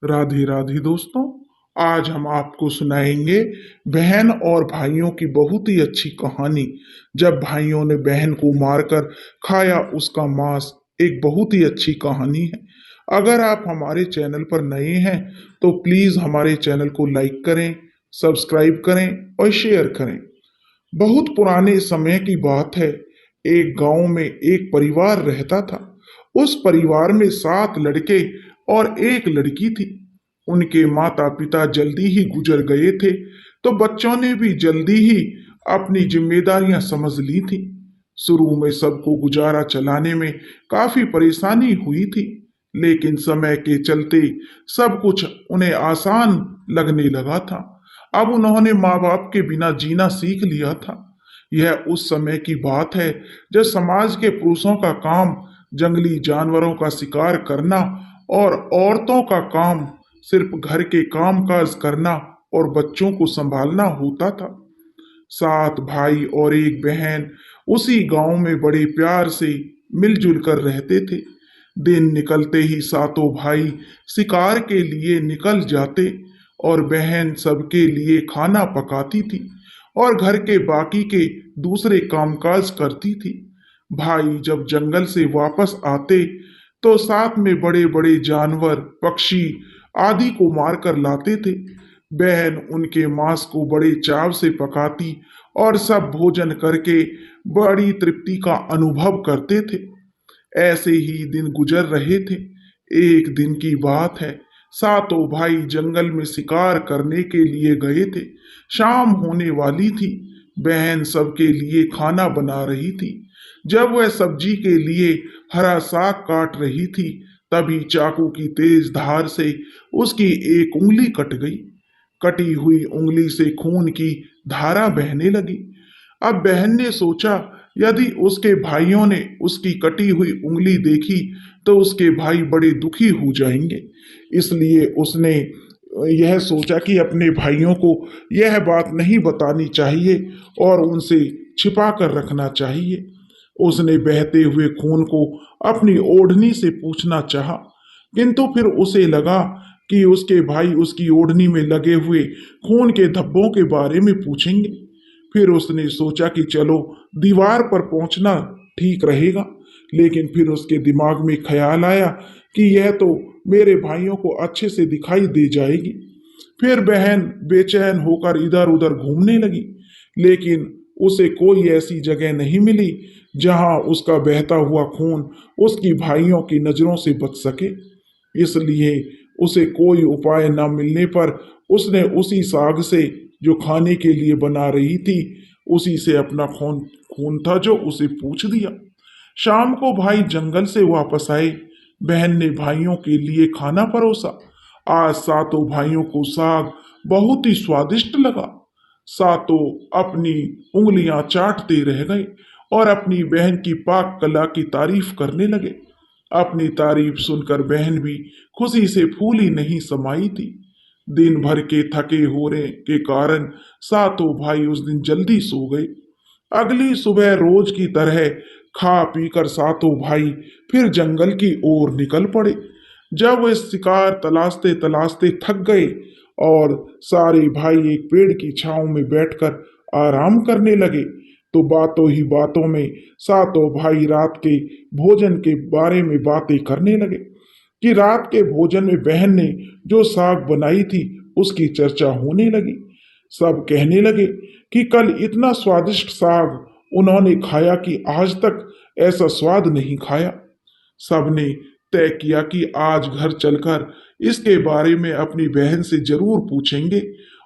राधे राधे दोस्तों। आज हम आपको सुनाएंगे बहन और भाइयों की बहुत ही अच्छी कहानी। जब भाइयों ने बहन को मारकर खाया उसका मांस। एक बहुत ही अच्छी कहानी है। अगर आप हमारे चैनल पर नए हैं तो प्लीज हमारे चैनल को लाइक करें, सब्सक्राइब करें और शेयर करें। बहुत पुराने समय की बात है। एक गांव में एक परिवार रहता था। उस परिवार में 7 लड़के और एक लड़की थी। उनके माता पिता जल्दी ही गुजर गए थे, तो बच्चों ने भी जल्दी ही अपनी जिम्मेदारियां समझ ली थी। शुरू में सबको गुजारा चलाने में काफी परेशानी हुई थी, लेकिन समय के चलते सब कुछ उन्हें आसान लगने लगा था। अब उन्होंने माँ बाप के बिना जीना सीख लिया था। यह उस समय की बात है जब समाज के पुरुषों का काम जंगली जानवरों का शिकार करना और औरतों का काम सिर्फ घर के काम काज करना और बच्चों को संभालना होता था। 7 भाई और एक बहन उसी गांव में बड़े प्यार से मिलजुल कर रहते थे। दिन निकलते ही सातों भाई शिकार के लिए निकल जाते और बहन सबके लिए खाना पकाती थी और घर के बाकी के दूसरे कामकाज करती थी। भाई जब जंगल से वापस आते तो साथ में बड़े बड़े जानवर, पक्षी आदि को मार कर लाते थे। बहन उनके मांस को बड़े चाव से पकाती और सब भोजन करके बड़ी तृप्ति का अनुभव करते थे। ऐसे ही दिन गुजर रहे थे। एक दिन की बात है। सातों भाई जंगल में शिकार करने के लिए गए थे। शाम होने वाली थी। बहन सबके लिए खाना बना रही थी। जब वह सब्जी के लिए हरा साग काट रही थी, तभी चाकू की तेज धार से उसकी एक उंगली कट गई। कटी हुई उंगली से खून की धारा बहने लगी। अब बहन ने सोचा, यदि उसके भाइयों ने उसकी कटी हुई उंगली देखी तो उसके भाई बड़े दुखी हो जाएंगे। इसलिए उसने यह सोचा कि अपने भाइयों को यह बात नहीं बतानी चाहिए और उनसे छिपा कर रखना चाहिए। उसने बहते हुए खून को अपनी ओढ़नी से पूछना चाहा, किंतु फिर उसे लगा कि उसके भाई उसकी ओढ़नी में लगे हुए खून के धब्बों के बारे में पूछेंगे। फिर उसने सोचा कि चलो दीवार पर पहुंचना ठीक रहेगा, लेकिन फिर उसके दिमाग में ख्याल आया कि यह तो मेरे भाइयों को अच्छे से दिखाई दे जाएगी। फिर बहन बेचैन होकर इधर उधर घूमने लगी, लेकिन उसे कोई ऐसी जगह नहीं मिली जहां उसका बहता हुआ खून उसकी भाइयों की नजरों से बच सके। इसलिए उसे कोई उपाय न मिलने पर उसने उसी साग से जो खाने के लिए बना रही थी, उसी से अपना खून खून था जो उसे पूछ दिया। शाम को भाई जंगल से वापस आए। बहन ने भाइयों के लिए खाना परोसा। आज सातों भाइयों को साग बहुत ही स्वादिष्ट लगा। सातों अपनी उंगलियां चाटते रह गए और अपनी बहन की पाक कला की तारीफ करने लगे। अपनी तारीफ सुनकर बहन भी खुशी से फूली नहीं समाई थी। दिन भर के थके होने के कारण सातों भाई उस दिन जल्दी सो गए। अगली सुबह रोज की तरह खा पीकर सातों भाई फिर जंगल की ओर निकल पड़े। जब वे शिकार तलाशते तलाशते थक गए और सारे भाई एक पेड़ की छांव में बैठकर आराम करने लगे, तो बातों ही बातों में सातों भाई रात के भोजन के बारे में बातें करने लगे कि रात के भोजन में बहन ने जो साग बनाई थी उसकी चर्चा होने लगी। सब कहने लगे कि कल इतना स्वादिष्ट साग उन्होंने खाया कि आज तक ऐसा स्वाद नहीं खाया। सबने तय किया कि आज घर चलकर इसके बारे में अपनी बहन से जरूर पूछेंगे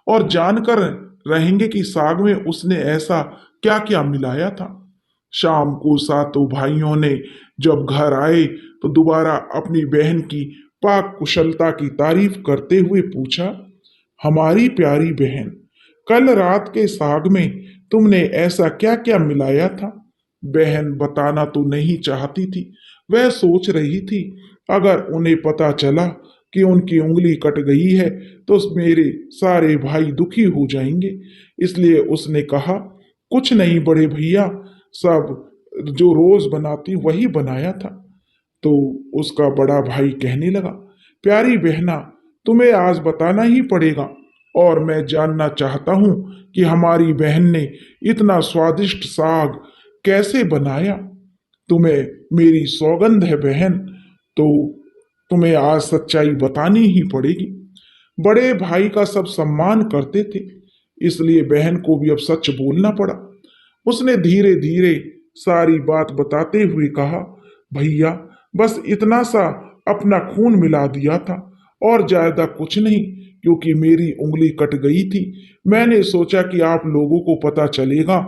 और जानकर रहेंगे कि साग में उसने ऐसा क्या क्या मिलाया था। शाम को सातों भाइयों ने जब घर आए तो दोबारा अपनी बहन की पाक कुशलता की तारीफ करते हुए पूछा, हमारी प्यारी बहन, कल रात के साग में तुमने ऐसा क्या क्या मिलाया था? बहन बताना तो नहीं चाहती थी। वह सोच रही थी, अगर उन्हें पता चला कि उनकी उंगली कट गई है तो मेरे सारे भाई दुखी हो जाएंगे। इसलिए उसने कहा, कुछ नहीं बड़े भैया, सब जो रोज बनाती वही बनाया था। तो उसका बड़ा भाई कहने लगा, प्यारी बहना, तुम्हें आज बताना ही पड़ेगा। और मैं जानना चाहता हूँ कि हमारी बहन ने इतना स्वादिष्ट साग कैसे बनाया। तुम्हें मेरी सौगंध है बहन, तो तुम्हें आज सच्चाई बतानी ही पड़ेगी। बड़े भाई का सब सम्मान करते थे, इसलिए बहन को भी अब सच बोलना पड़ा। उसने धीरे धीरे सारी बात बताते हुए कहा, भैया, बस इतना सा अपना खून मिला दिया था और ज्यादा कुछ नहीं, क्योंकि मेरी उंगली कट गई थी। मैंने सोचा कि आप लोगों को पता चलेगा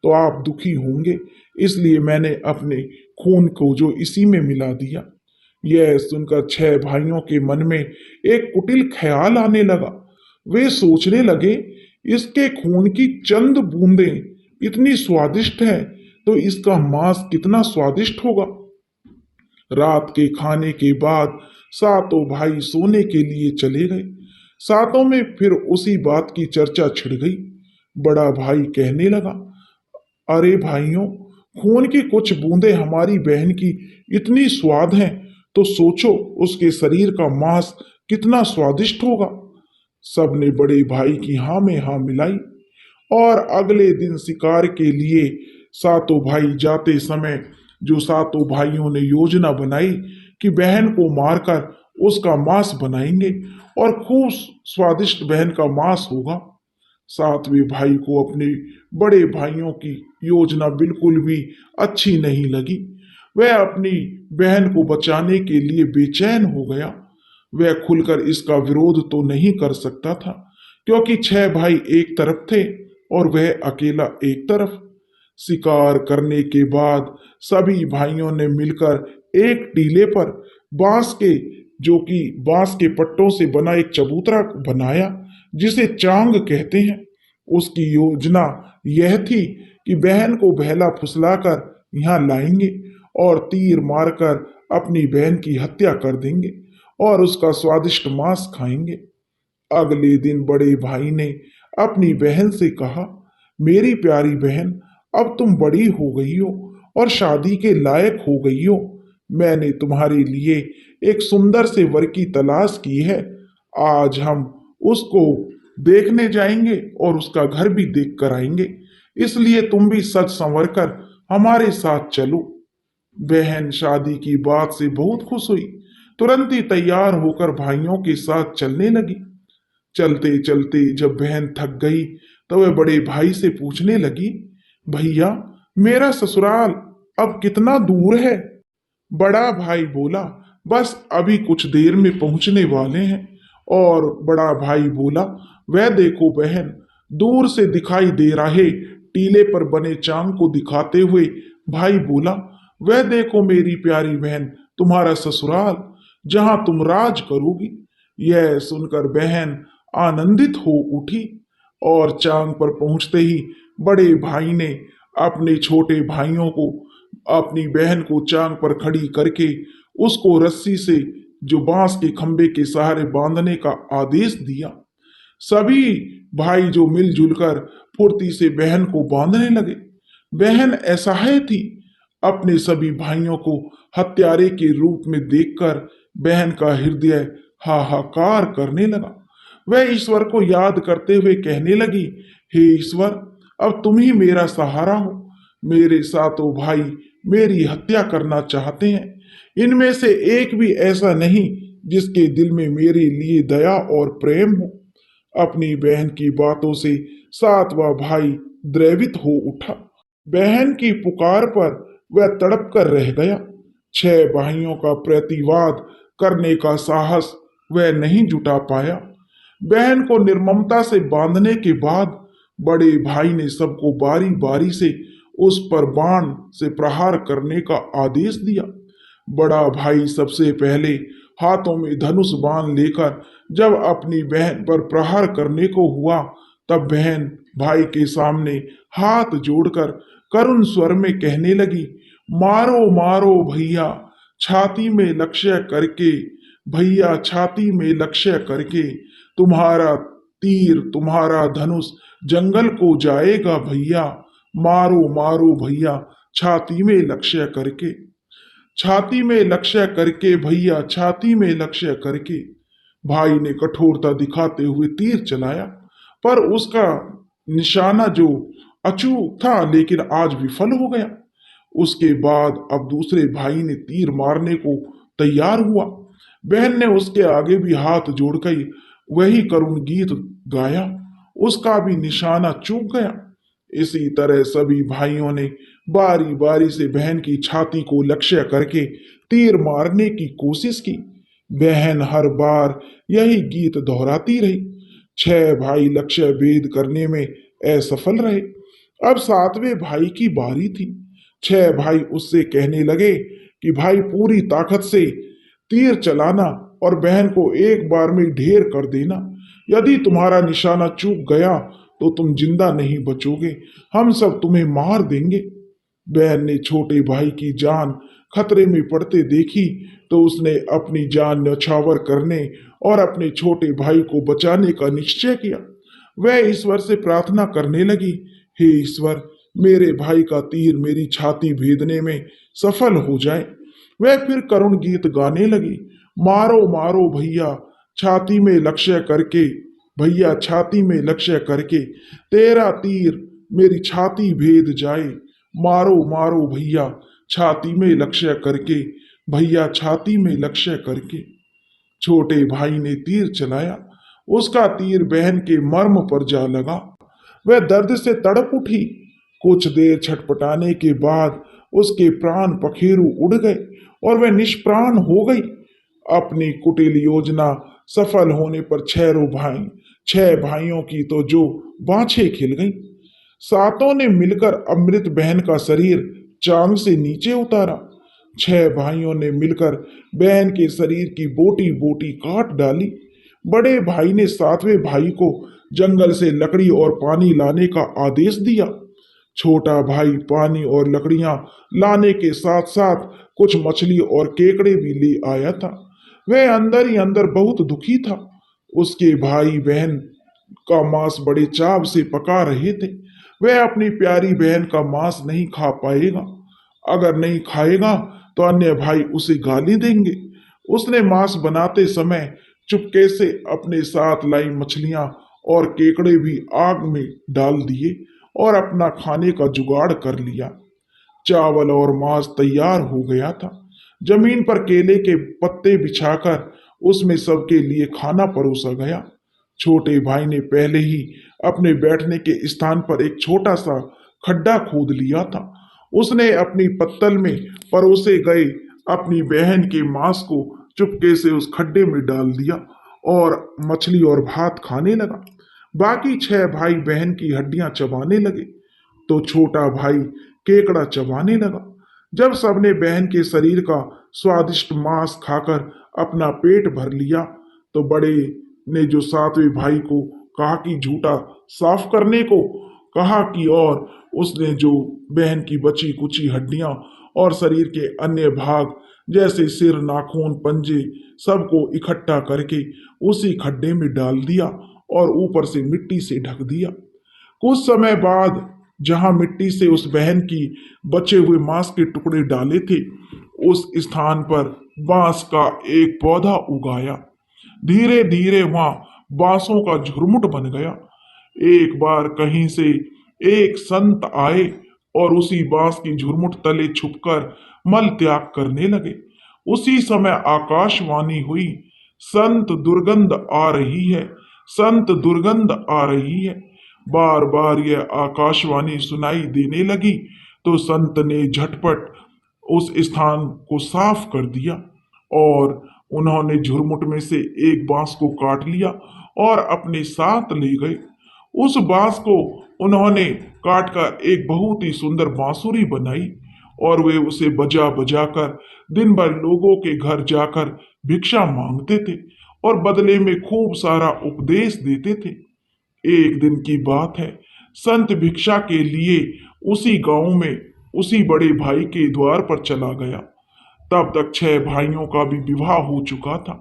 तो आप दुखी होंगे, इसलिए मैंने अपने खून को जो इसी में मिला दिया। यह सुनकर छह भाइयों के मन में एक कुटिल ख्याल आने लगा। वे सोचने लगे, इसके खून की चंद बूंदें इतनी स्वादिष्ट है, तो इसका मांस कितना स्वादिष्ट होगा। रात के खाने के बाद सातों भाई सोने के लिए चले गए। सातों में फिर उसी बात की चर्चा छिड़ गई। बड़ा भाई कहने लगा, अरे भाइयों, खून की कुछ बूंदें हमारी बहन की इतनी स्वाद हैं, तो सोचो उसके शरीर का मांस कितना स्वादिष्ट होगा। सबने बड़े भाई की हाँ में हाँ मिलाई और अगले दिन शिकार के लिए सातों भाई जाते समय जो सातों भाइयों ने योजना बनाई कि बहन को मारकर उसका मांस बनाएंगे और खूब स्वादिष्ट बहन का मांस होगा। सातवें भाई को अपने बड़े भाइयों की योजना बिल्कुल भी अच्छी नहीं लगी। वह अपनी बहन को बचाने के लिए बेचैन हो गया। वह खुलकर इसका विरोध तो नहीं कर सकता था, क्योंकि छह भाई एक तरफ थे और वह अकेला एक तरफ। शिकार करने के बाद सभी भाइयों ने मिलकर एक टीले पर बांस के जो कि बांस के पट्टों से बना एक चबूतरा बनाया, जिसे चांग कहते हैं। उसकी योजना यह थी कि बहन को बहला फुसलाकर यहाँ लाएंगे और तीर मारकर अपनी बहन की हत्या कर देंगे और उसका स्वादिष्ट मांस खाएंगे। अगले दिन बड़े भाई ने अपनी बहन से कहा, मेरी प्यारी बहन, अब तुम बड़ी हो गई हो और शादी के लायक हो गई हो। मैंने तुम्हारे लिए एक सुंदर से वर की तलाश की है। आज हम उसको देखने जाएंगे और उसका घर भी देख कर आएंगे, इसलिए तुम भी सच संवर कर हमारे साथ चलो। बहन शादी की बात से बहुत खुश हुई, तुरंत ही तैयार होकर भाइयों के साथ चलने लगी। चलते चलते जब बहन थक गई तो वह बड़े भाई से पूछने लगी, भैया, मेरा ससुराल अब कितना दूर है। बड़ा भाई बोला, बस अभी कुछ देर में पहुंचने वाले हैं। और बड़ा भाई बोला, वह देखो बहन, दूर से दिखाई दे रहे टीले पर बने चांद को दिखाते हुए भाई बोला, वह देखो मेरी प्यारी बहन, तुम्हारा ससुराल, जहां तुम राज करोगी। यह सुनकर बहन आनंदित हो उठी और चांद पर पहुंचते ही बड़े भाई ने अपने छोटे भाइयों को अपनी बहन को चांद पर खड़ी करके उसको रस्सी से जो बांस के खंबे के सहारे बांधने का आदेश दिया। सभी भाई जो मिलजुल कर फुर्ती से बहन को बांधने लगे। बहन असहाय थी। अपने सभी भाइयों को हत्यारे के रूप में देखकर बहन का हृदय हाहाकार करने लगा। वह ईश्वर को याद करते हुए कहने लगी, हे ईश्वर, अब तुम ही मेरा सहारा हो। मेरे सातों भाई मेरी हत्या करना चाहते हैं। इनमें से एक भी ऐसा नहीं जिसके दिल में मेरे लिए दया और प्रेम हो। अपनी बहन की बातों से सातवां भाई द्रवित हो उठा। बहन की पुकार पर वह तड़प कर रह गया। छह भाइयों का प्रतिवाद करने का साहस वह नहीं जुटा पाया। बहन को निर्ममता से बांधने के बाद बड़े भाई ने सबको बारी बारी से उस पर बाण से प्रहार करने का आदेश दिया। बड़ा भाई सबसे पहले हाथों में धनुष बाण लेकर जब अपनी बहन पर प्रहार करने को हुआ, तब बहन भाई के सामने हाथ जोड़कर करुण स्वर में कहने लगी, मारो मारो भैया, छाती में लक्ष्य करके, भैया छाती में लक्ष्य करके, तुम्हारा तीर तुम्हारा धनुष जंगल को जाएगा भैया। मारो मारो भैया, छाती में लक्ष्य करके, छाती में लक्ष्य करके भैया, छाती में लक्ष्य करके। भाई ने कठोरता दिखाते हुए तीर चलाया, पर उसका निशाना जो अचूक था लेकिन आज विफल हो गया। उसके बाद अब दूसरे भाई ने तीर मारने को तैयार हुआ। बहन ने उसके आगे भी हाथ जोड़कर वही करुण गीत गाया। उसका भी निशाना चूक गया। इसी तरह सभी भाइयों ने बारी बारी से बहन की छाती को लक्ष्य करके तीर मारने की कोशिश की। बहन हर बार यही गीत दोहराती रही। छह भाई लक्ष्य भेद करने में असफल रहे। अब सातवें भाई की बारी थी। छह भाई उससे कहने लगे कि भाई पूरी ताकत से तीर चलाना और बहन को एक बार में ढेर कर देना। यदि तुम्हारा निशाना चूक गया तो तुम जिंदा नहीं बचोगे, हम सब तुम्हें मार देंगे। बहन ने छोटे भाई की जान खतरे में पड़ते देखी तो उसने अपनी जान न्यौछावर करने और अपने छोटे भाई को बचाने का निश्चय किया। वह ईश्वर से प्रार्थना करने लगी, हे ईश्वर, मेरे भाई का तीर मेरी छाती भेदने में सफल हो जाए। वह फिर करुण गीत गाने लगी, मारो मारो भैया छाती में लक्ष्य करके, भैया छाती में लक्ष्य करके, तेरा तीर मेरी छाती भेद जाए। मारो मारो भैया छाती में लक्ष्य करके, भैया छाती में लक्ष्य करके। छोटे भाई ने तीर चलाया। उसका तीर बहन के मर्म पर जा लगा। वह दर्द से तड़प उठी। कुछ देर छटपटाने के बाद उसके प्राण पखेरु उड़ गए और वह निष्प्राण हो गई। अपनी कुटिल योजना सफल होने पर छह भाइयों की तो जो बाछें खिल गईं। सातों ने मिलकर अमृत बहन का शरीर चांद से नीचे उतारा। छह भाइयों ने मिलकर बहन के शरीर की बोटी बोटी काट डाली। बड़े भाई ने सातवें भाई को जंगल से लकड़ी और पानी लाने का आदेश दिया। छोटा भाई पानी और लकड़ियां लाने के साथ साथ कुछ मछली और केकड़े भी ले आया था। वह अंदर ही अंदर बहुत दुखी था। उसके भाई बहन का मांस बड़े चाव से पका रहे थे। वह अपनी प्यारी बहन का मांस नहीं खा पाएगा। अगर नहीं खाएगा तो अन्य भाई उसे गाली देंगे। उसने मांस बनाते समय चुपके से अपने साथ लाई मछलियां और केकड़े भी आग में डाल दिए और अपना खाने का जुगाड़ कर लिया। चावल और मांस तैयार हो गया था। जमीन पर केले के पत्ते बिछाकर उसमें सबके लिए खाना परोसा गया। छोटे भाई ने पहले ही अपने बैठने के स्थान पर एक छोटा सा खड्डा खोद लिया था। उसने अपनी पत्तल में परोसे गए अपनी बहन के मांस को चुपके से उस खड्डे में डाल दिया और मछली और भात खाने लगा। बाकी छह भाई बहन की हड्डियां चबाने लगे तो छोटा भाई केकड़ा चबाने लगा। जब सबने बहन के शरीर का स्वादिष्ट मांस खाकर अपना पेट भर लिया तो बड़े ने जो सातवें भाई को कहा कि झूठा साफ करने को कहा कि और उसने जो बहन की बची कुची हड्डियां और शरीर के अन्य भाग जैसे सिर, नाखून, पंजे सबको इकट्ठा करके उसी खड्डे में डाल दिया और ऊपर से मिट्टी से ढक दिया। कुछ समय बाद जहां मिट्टी से उस बहन की बचे हुए मांस के टुकड़े डाले थे उस स्थान पर बांस का एक पौधा उगाया। धीरे धीरे वहां बांसों का झुरमुट बन गया। एक बार कहीं से एक संत आए और उसी बांस की झुरमुट तले छुपकर मल त्याग करने लगे। उसी समय आकाशवाणी हुई, संत दुर्गंध आ रही है, संत दुर्गंध आ रही है। बार बार यह आकाशवाणी सुनाई देने लगी तो संत ने झटपट उस स्थान को साफ कर दिया और उन्होंने झुरमुट में से एक बांस को काट लिया और अपने साथ ले गए। उस बांस को उन्होंने काटकर एक बहुत ही सुंदर बांसुरी बनाई और वे उसे बजा बजा कर दिन भर लोगों के घर जाकर भिक्षा मांगते थे और बदले में खूब सारा उपदेश देते थे। एक दिन की बात है, संत भिक्षा के लिए उसी गांव में उसी बड़े भाई के द्वार पर चला गया। तब तक छह भाइयों का भी विवाह हो चुका था।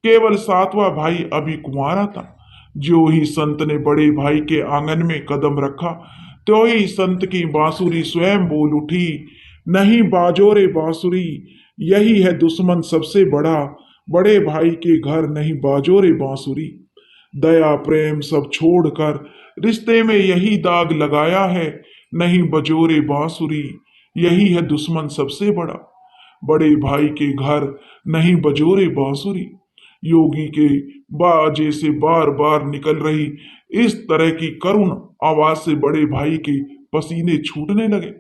केवल सातवां भाई अभी कुंवारा था। जो ही संत ने बड़े भाई के आंगन में कदम रखा तो ही संत की बांसुरी स्वयं बोल उठी, नहीं बाजो रे बांसुरी, यही है दुश्मन सबसे बड़ा, बड़े भाई के घर नहीं बाजो रे बांसुरी। दया प्रेम सब छोड़कर रिश्ते में यही दाग लगाया है, नहीं बजो रे बांसुरी। यही है दुश्मन सबसे बड़ा, बड़े भाई के घर नहीं बजो रे बांसुरी। योगी के बाजे से बार बार निकल रही इस तरह की करुण आवाज से बड़े भाई के पसीने छूटने लगे।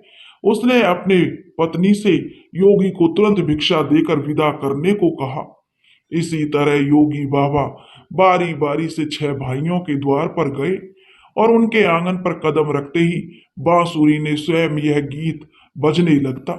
उसने अपने पत्नी से योगी को तुरंत भिक्षा देकर विदा करने को कहा। इसी तरह योगी बाबा बारी बारी से 6 भाइयों के द्वार पर गए और उनके आंगन पर कदम रखते ही बांसुरी ने स्वयं यह गीत बजने लगता।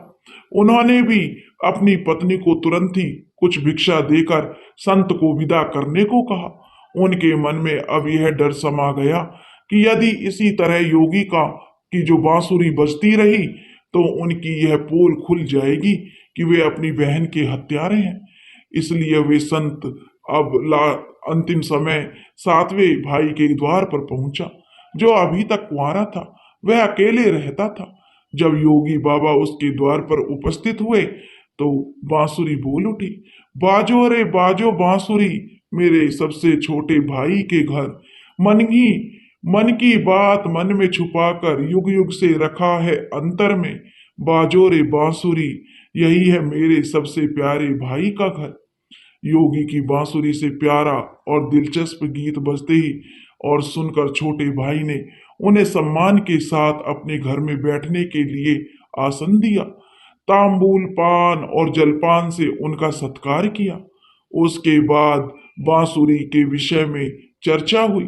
उन्होंने भी अपनी पत्नी को तुरंत ही कुछ भिक्षा देकर संत को विदा करने को कहा। उनके मन में अब यह डर समा गया कि यदि इसी तरह योगी का की जो बांसुरी बजती रही तो उनकी यह पोल खुल जाएगी कि वे अपनी बहन के हत्यारे हैं। इसलिए वे संत अब अंतिम समय 7वें भाई के द्वार पर पहुंचा, जो अभी तक कुंवारा था। वह अकेले रहता था। जब योगी बाबा उसके द्वार पर उपस्थित हुए तो बांसुरी बोल उठी, बाजो रे बाजो बांसुरी, मेरे सबसे छोटे भाई के घर। मन की बात मन में छुपाकर युग युग से रखा है अंतर में। बाजो रे बांसुरी, यही है मेरे सबसे प्यारे भाई का घर। योगी की बांसुरी से प्यारा और दिलचस्प गीत बजते ही और सुनकर छोटे भाई ने उन्हें सम्मान के साथ अपने घर में बैठने के लिए आसन दिया। तांबूल पान और जलपान से उनका सत्कार किया। उसके बाद बांसुरी के विषय में चर्चा हुई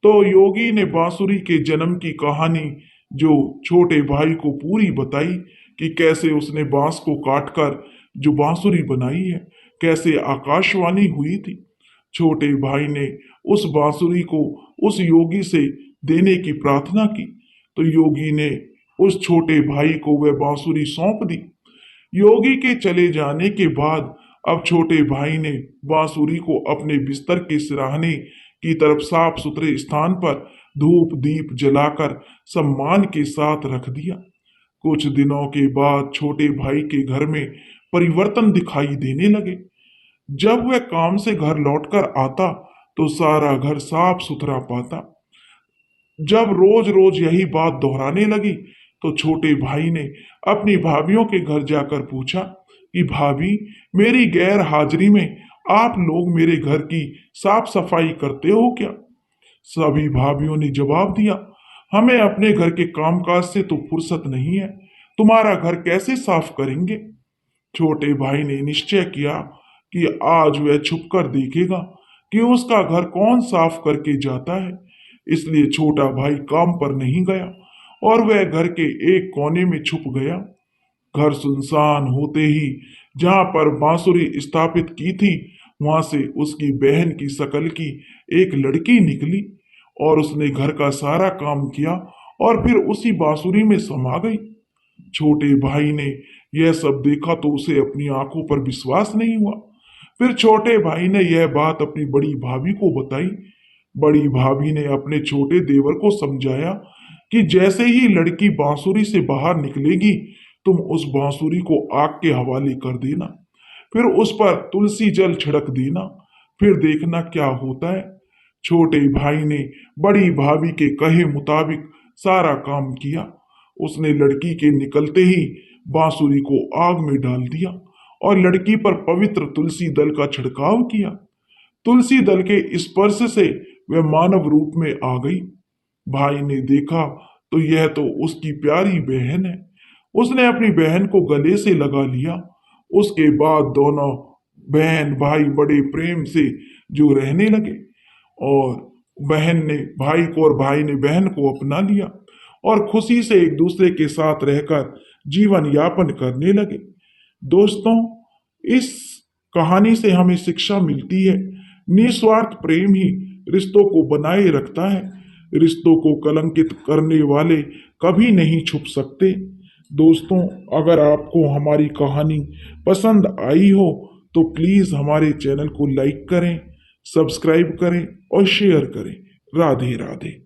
तो योगी ने बांसुरी के जन्म की कहानी जो छोटे भाई को पूरी बताई कि कैसे उसने बांस को काटकर जो बांसुरी बनाई है, कैसे आकाशवाणी हुई थी। छोटे भाई ने उस बांसुरी को उस योगी से देने की प्रार्थना की तो योगी ने उस छोटे भाई को वह बांसुरी सौंप दी। योगी के चले जाने के बाद अब छोटे भाई ने बांसुरी को अपने बिस्तर के सिरहाने की तरफ साफ सुथरे स्थान पर धूप दीप जलाकर सम्मान के साथ रख दिया। कुछ दिनों के बाद छोटे भाई के घर में परिवर्तन दिखाई देने लगे। जब वह काम से घर लौटकर आता तो सारा घर साफ सुथरा पाता। जब रोज रोज यही बात दोहराने लगी तो छोटे भाई ने अपनी भाभियों के घर जाकर पूछा कि भाभी, मेरी गैर हाजिरी में आप लोग मेरे घर की साफ सफाई करते हो क्या? सभी भाभियों ने जवाब दिया, हमें अपने घर के कामकाज से तो फुर्सत नहीं है, तुम्हारा घर कैसे साफ करेंगे? छोटे भाई ने निश्चय किया कि आज वह छुपकर देखेगा कि उसका घर कौन साफ करके जाता है। इसलिए छोटा भाई काम पर नहीं गया और वह घर के एक कोने में छुप गया। घर सुनसान होते ही जहां पर बांसुरी स्थापित की थी वहां से उसकी बहन की शकल की एक लड़की निकली और उसने घर का सारा काम किया और फिर उसी बांसुरी में समा गई। छोटे भाई ने यह सब देखा तो उसे अपनी आंखों पर विश्वास नहीं हुआ। फिर छोटे भाई ने यह बात अपनी बड़ी भाभी को बताई। बड़ी भाभी ने अपने छोटे देवर को समझाया कि जैसे ही लड़की बांसुरी से बाहर निकलेगी तुम उस बांसुरी को आग के हवाले कर देना, फिर उस पर तुलसी जल छिड़क देना, फिर देखना क्या होता है। छोटे भाई ने बड़ी भाभी के कहे मुताबिक सारा काम किया। उसने लड़की के निकलते ही बांसुरी को आग में डाल दिया और लड़की पर पवित्र तुलसी दल का छिड़काव किया। तुलसी दल के स्पर्श से वह मानव रूप में आ गई। भाई ने देखा तो यह तो उसकी प्यारी बहन है। उसने अपनी बहन को गले से लगा लिया। उसके बाद दोनों बहन भाई बड़े प्रेम से जो रहने लगे और बहन ने भाई को और भाई ने बहन को अपना लिया और खुशी से एक दूसरे के साथ रहकर जीवन यापन करने लगे। दोस्तों, इस कहानी से हमें शिक्षा मिलती है, निस्वार्थ प्रेम ही रिश्तों को बनाए रखता है। रिश्तों को कलंकित करने वाले कभी नहीं छुप सकते। दोस्तों, अगर आपको हमारी कहानी पसंद आई हो तो प्लीज हमारे चैनल को लाइक करें, सब्सक्राइब करें और शेयर करें। राधे राधे।